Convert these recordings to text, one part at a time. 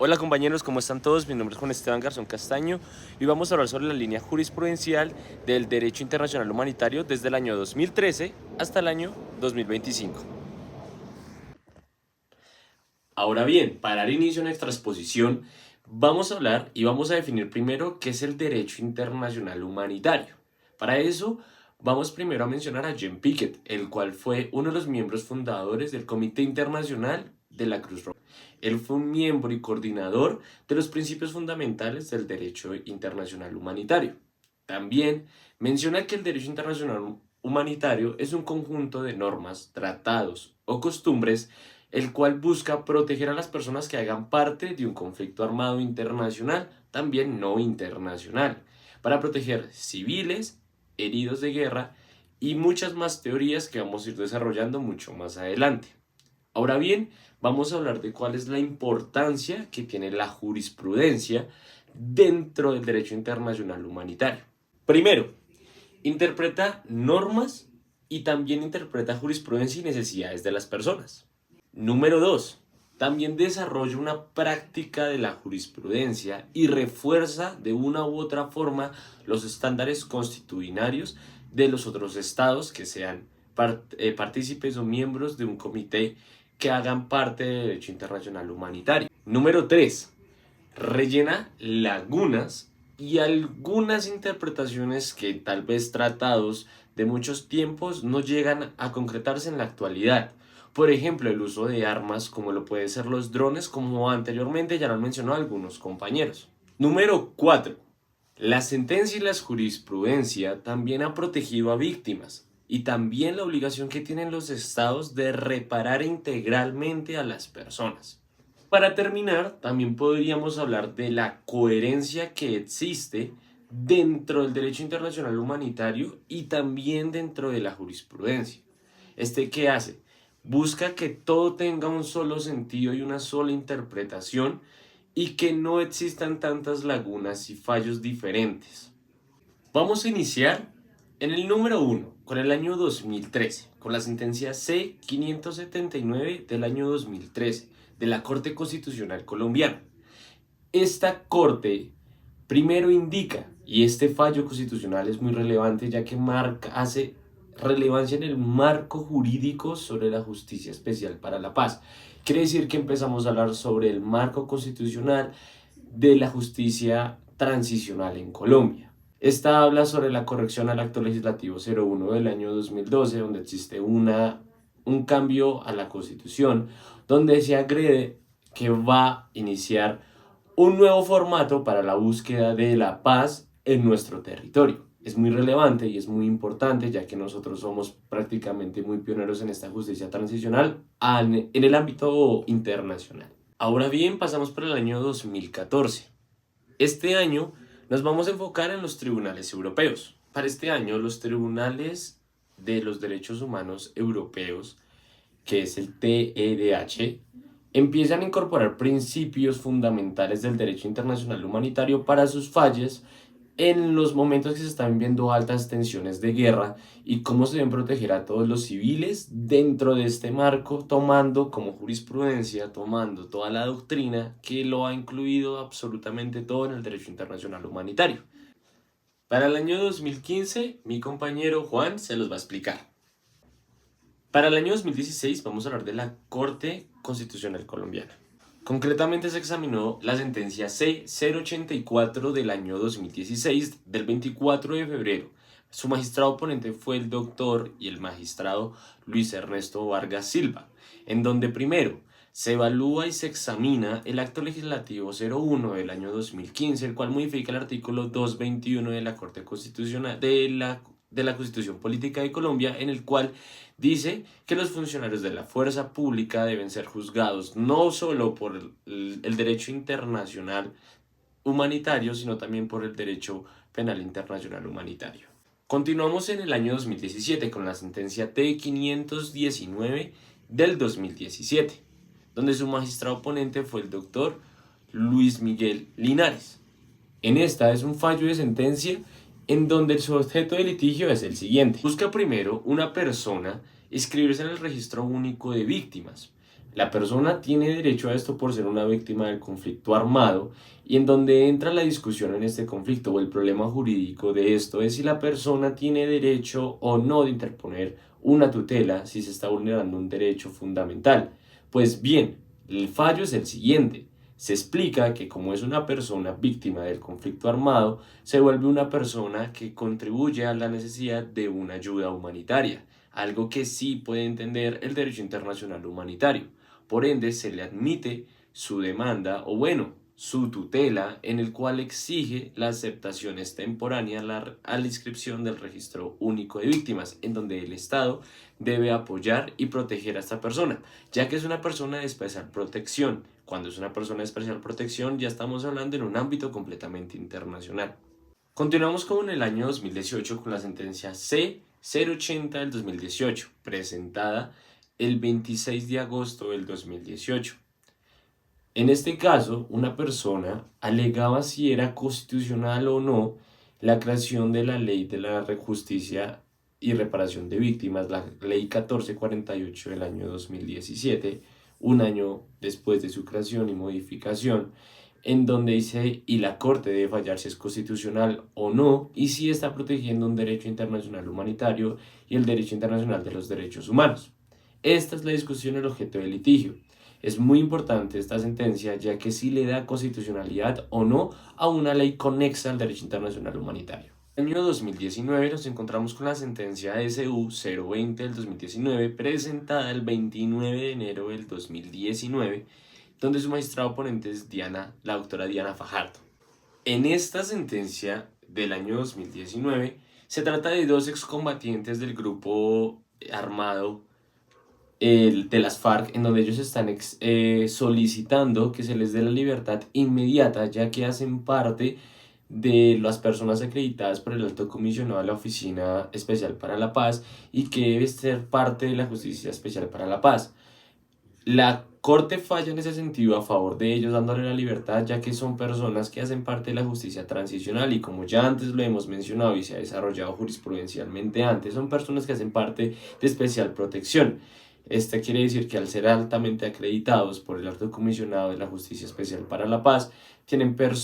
Hola compañeros, ¿cómo están todos? Mi nombre es Juan Esteban Garzón Castaño y vamos a hablar sobre la línea jurisprudencial del derecho internacional humanitario desde el año 2013 hasta el año 2025. Ahora bien, para dar inicio a nuestra exposición, vamos a hablar y vamos a definir primero qué es el derecho internacional humanitario. Para eso, vamos primero a mencionar a Jean Piaget, el cual fue uno de los miembros fundadores del Comité Internacional de la Cruz Roja. Él fue un miembro y coordinador de los principios fundamentales del derecho internacional humanitario. También menciona que el derecho internacional humanitario es un conjunto de normas, tratados o costumbres el cual busca proteger a las personas que hagan parte de un conflicto armado internacional, también no internacional, para proteger civiles, heridos de guerra y muchas más teorías que vamos a ir desarrollando mucho más adelante. Ahora bien, vamos a hablar de cuál es la importancia que tiene la jurisprudencia dentro del derecho internacional humanitario. Primero, interpreta normas y también interpreta jurisprudencia y necesidades de las personas. Número 2. También desarrolla una práctica de la jurisprudencia y refuerza de una u otra forma los estándares constitucionarios de los otros estados que sean partícipes o miembros de un comité que hagan parte del derecho internacional humanitario. Número 3. Rellena lagunas y algunas interpretaciones que tal vez tratados de muchos tiempos no llegan a concretarse en la actualidad. Por ejemplo, el uso de armas como lo pueden ser los drones, como anteriormente ya lo han mencionado algunos compañeros. Número 4. La sentencia y la jurisprudencia también ha protegido a víctimas y también la obligación que tienen los estados de reparar integralmente a las personas. Para terminar, también podríamos hablar de la coherencia que existe dentro del derecho internacional humanitario y también dentro de la jurisprudencia. ¿Qué hace? Busca que todo tenga un solo sentido y una sola interpretación y que no existan tantas lagunas y fallos diferentes. Vamos a iniciar en el número 1, con el año 2013, con la sentencia C-579 del año 2013 de la Corte Constitucional Colombiana. Esta Corte primero indica, y este fallo constitucional es muy relevante ya que hace relevancia en el marco jurídico sobre la justicia especial para la paz. Quiere decir que empezamos a hablar sobre el marco constitucional de la justicia transicional en Colombia. Esta habla sobre la corrección al acto legislativo 01 del año 2012, donde existe un cambio a la constitución, donde se agrede que va a iniciar un nuevo formato para la búsqueda de la paz en nuestro territorio. Es muy relevante y es muy importante ya que nosotros somos prácticamente muy pioneros en esta justicia transicional en el ámbito internacional. Ahora bien, pasamos por el año 2014. Este año nos vamos a enfocar en los tribunales europeos. Para este año, los tribunales de los derechos humanos europeos, que es el TEDH, empiezan a incorporar principios fundamentales del derecho internacional humanitario para sus fallos en los momentos que se están viendo altas tensiones de guerra y cómo se deben proteger a todos los civiles dentro de este marco, tomando como jurisprudencia, tomando toda la doctrina que lo ha incluido absolutamente todo en el derecho internacional humanitario. Para el año 2015, mi compañero Juan se los va a explicar. Para el año 2016 vamos a hablar de la Corte Constitucional Colombiana. Concretamente se examinó la sentencia C-084 del año 2016 del 24 de febrero. Su magistrado ponente fue el doctor y el magistrado Luis Ernesto Vargas Silva, en donde primero se evalúa y se examina el acto legislativo 01 del año 2015, el cual modifica el artículo 221 de la Corte Constitucional de la Constitución Política de Colombia, en el cual dice que los funcionarios de la fuerza pública deben ser juzgados no solo por el derecho internacional humanitario, sino también por el derecho penal internacional humanitario. Continuamos en el año 2017 con la sentencia T-519 del 2017, donde su magistrado ponente fue el doctor Luis Miguel Linares. En esta es un fallo de sentencia en donde su objeto de litigio es el siguiente. Busca primero una persona inscribirse en el registro único de víctimas. La persona tiene derecho a esto por ser una víctima del conflicto armado y en donde entra la discusión en este conflicto o el problema jurídico de esto es si la persona tiene derecho o no de interponer una tutela si se está vulnerando un derecho fundamental. Pues bien, el fallo es el siguiente. Se explica que como es una persona víctima del conflicto armado, se vuelve una persona que contribuye a la necesidad de una ayuda humanitaria, algo que sí puede entender el derecho internacional humanitario. Por ende, se le admite su demanda o bueno, su tutela en el cual exige la aceptación extemporánea a la inscripción del registro único de víctimas, en donde el Estado debe apoyar y proteger a esta persona, ya que es una persona de especial protección. Cuando es una persona de especial protección ya estamos hablando en un ámbito completamente internacional. Continuamos con el año 2018 con la sentencia C-080 del 2018, presentada el 26 de agosto del 2018. En este caso, una persona alegaba si era constitucional o no la creación de la Ley de la Justicia y Reparación de Víctimas, la Ley 1448 del año 2017, un año después de su creación y modificación, en donde dice y la Corte debe fallar si es constitucional o no y si está protegiendo un derecho internacional humanitario y el derecho internacional de los derechos humanos. Esta es la discusión, el objeto del litigio. Es muy importante esta sentencia ya que sí le da constitucionalidad o no a una ley conexa al derecho internacional humanitario. En el año 2019 nos encontramos con la sentencia SU 020 del 2019 presentada el 29 de enero del 2019 donde su magistrado oponente es la doctora Diana Fajardo. En esta sentencia del año 2019 se trata de dos excombatientes del grupo armado de las FARC, en donde ellos están solicitando que se les dé la libertad inmediata, ya que hacen parte de las personas acreditadas por el Alto Comisionado de la Oficina Especial para la Paz y que debe ser parte de la Justicia Especial para la Paz. La Corte falla en ese sentido a favor de ellos, dándole la libertad, ya que son personas que hacen parte de la justicia transicional y como ya antes lo hemos mencionado y se ha desarrollado jurisprudencialmente antes, son personas que hacen parte de especial protección. Esta quiere decir que al ser altamente acreditados por el Alto Comisionado de la Justicia Especial para la Paz,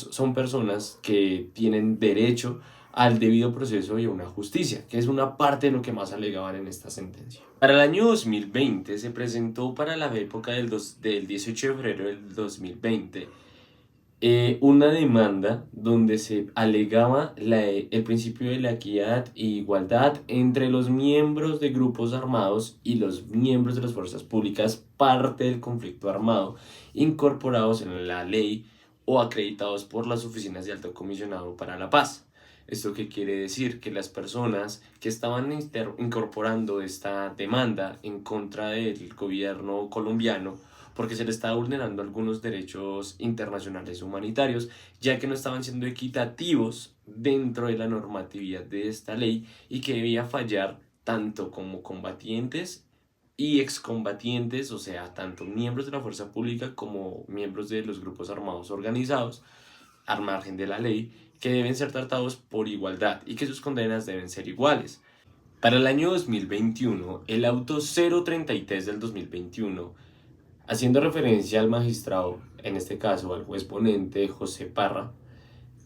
son personas que tienen derecho al debido proceso y a una justicia, que es una parte de lo que más alegaban en esta sentencia. Para el año 2020 se presentó para la época del 18 de febrero del 2020 una demanda donde se alegaba el principio de la equidad e igualdad entre los miembros de grupos armados y los miembros de las fuerzas públicas, parte del conflicto armado, incorporados en la ley o acreditados por las oficinas de Alto Comisionado para la Paz. ¿Esto qué quiere decir? Que las personas que estaban incorporando esta demanda en contra del gobierno colombiano porque se le estaba vulnerando algunos derechos internacionales humanitarios, ya que no estaban siendo equitativos dentro de la normatividad de esta ley y que debía fallar tanto como combatientes y excombatientes, o sea, tanto miembros de la fuerza pública como miembros de los grupos armados organizados, al margen de la ley, que deben ser tratados por igualdad y que sus condenas deben ser iguales. Para el año 2021, el auto 033 del 2021, haciendo referencia al magistrado, en este caso al juez ponente José Parra,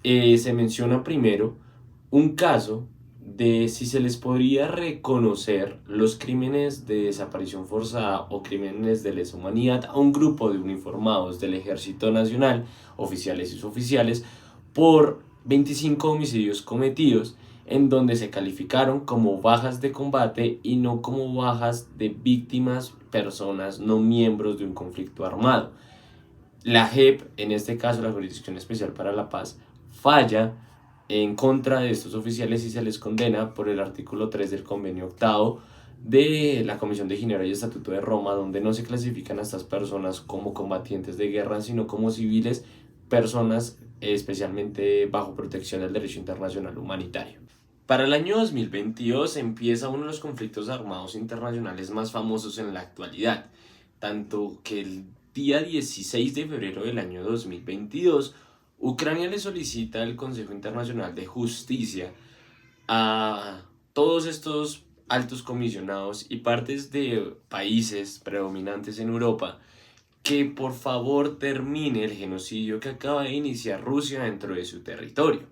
se menciona primero un caso de si se les podría reconocer los crímenes de desaparición forzada o crímenes de lesa humanidad a un grupo de uniformados del Ejército Nacional, oficiales y suboficiales, por 25 homicidios cometidos en donde se calificaron como bajas de combate y no como bajas de víctimas, personas no miembros de un conflicto armado. La JEP, en este caso la Jurisdicción Especial para la Paz, falla en contra de estos oficiales y se les condena por el artículo 3 del convenio octavo de la Comisión de Ginebra y Estatuto de Roma, donde no se clasifican a estas personas como combatientes de guerra, sino como civiles, personas especialmente bajo protección del derecho internacional humanitario. Para el año 2022 empieza uno de los conflictos armados internacionales más famosos en la actualidad, tanto que el día 16 de febrero del año 2022, Ucrania le solicita al Consejo Internacional de Justicia a todos estos altos comisionados y partes de países predominantes en Europa que por favor termine el genocidio que acaba de iniciar Rusia dentro de su territorio.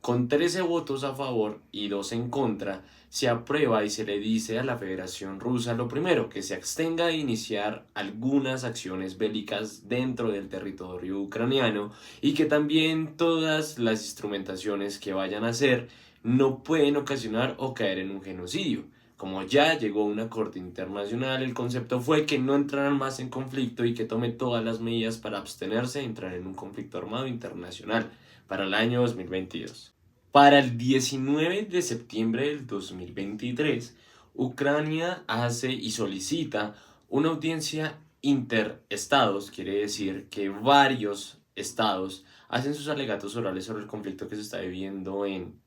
Con 13 votos a favor y 2 en contra, se aprueba y se le dice a la Federación Rusa lo primero, que se abstenga de iniciar algunas acciones bélicas dentro del territorio ucraniano y que también todas las instrumentaciones que vayan a hacer no pueden ocasionar o caer en un genocidio. Como ya llegó una corte internacional, el concepto fue que no entraran más en conflicto y que tome todas las medidas para abstenerse de entrar en un conflicto armado internacional para el año 2022. Para el 19 de septiembre del 2023, Ucrania hace y solicita una audiencia interestados, quiere decir que varios estados hacen sus alegatos orales sobre el conflicto que se está viviendo en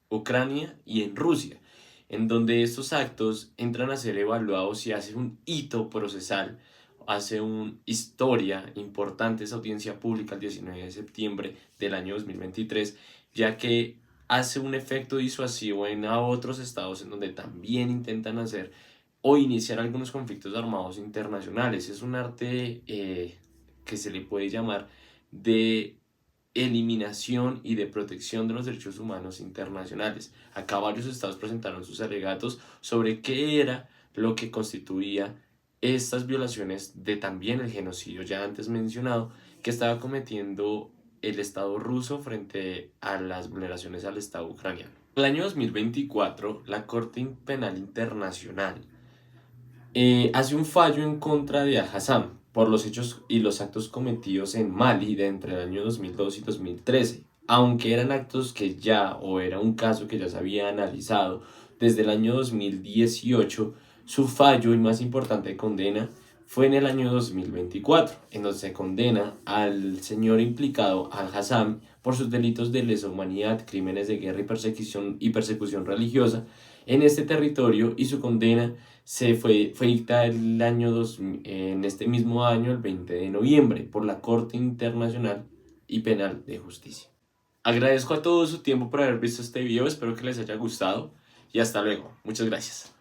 Ucrania y en Rusia, en donde estos actos entran a ser evaluados y hace un hito procesal, hace una historia importante esa audiencia pública el 19 de septiembre del año 2023, ya que hace un efecto disuasivo en a otros estados en donde también intentan hacer o iniciar algunos conflictos armados internacionales. Es un arte que se le puede llamar de eliminación y de protección de los derechos humanos internacionales. Acá varios estados presentaron sus alegatos sobre qué era lo que constituía estas violaciones de también el genocidio ya antes mencionado que estaba cometiendo el Estado ruso frente a las vulneraciones al Estado ucraniano. En el año 2024, la Corte Penal Internacional hace un fallo en contra de Al-Hassam por los hechos y los actos cometidos en Mali de entre el año 2002 y 2013, aunque eran actos que ya, o era un caso que ya se había analizado desde el año 2018, su fallo y más importante condena fue en el año 2024, en donde se condena al señor implicado, Al-Hassam, por sus delitos de lesa humanidad, crímenes de guerra y persecución religiosa en este territorio, y su condena fue dictada en este mismo año, el 20 de noviembre, por la Corte Internacional y Penal de Justicia. Agradezco a todos su tiempo por haber visto este video, espero que les haya gustado y hasta luego. Muchas gracias.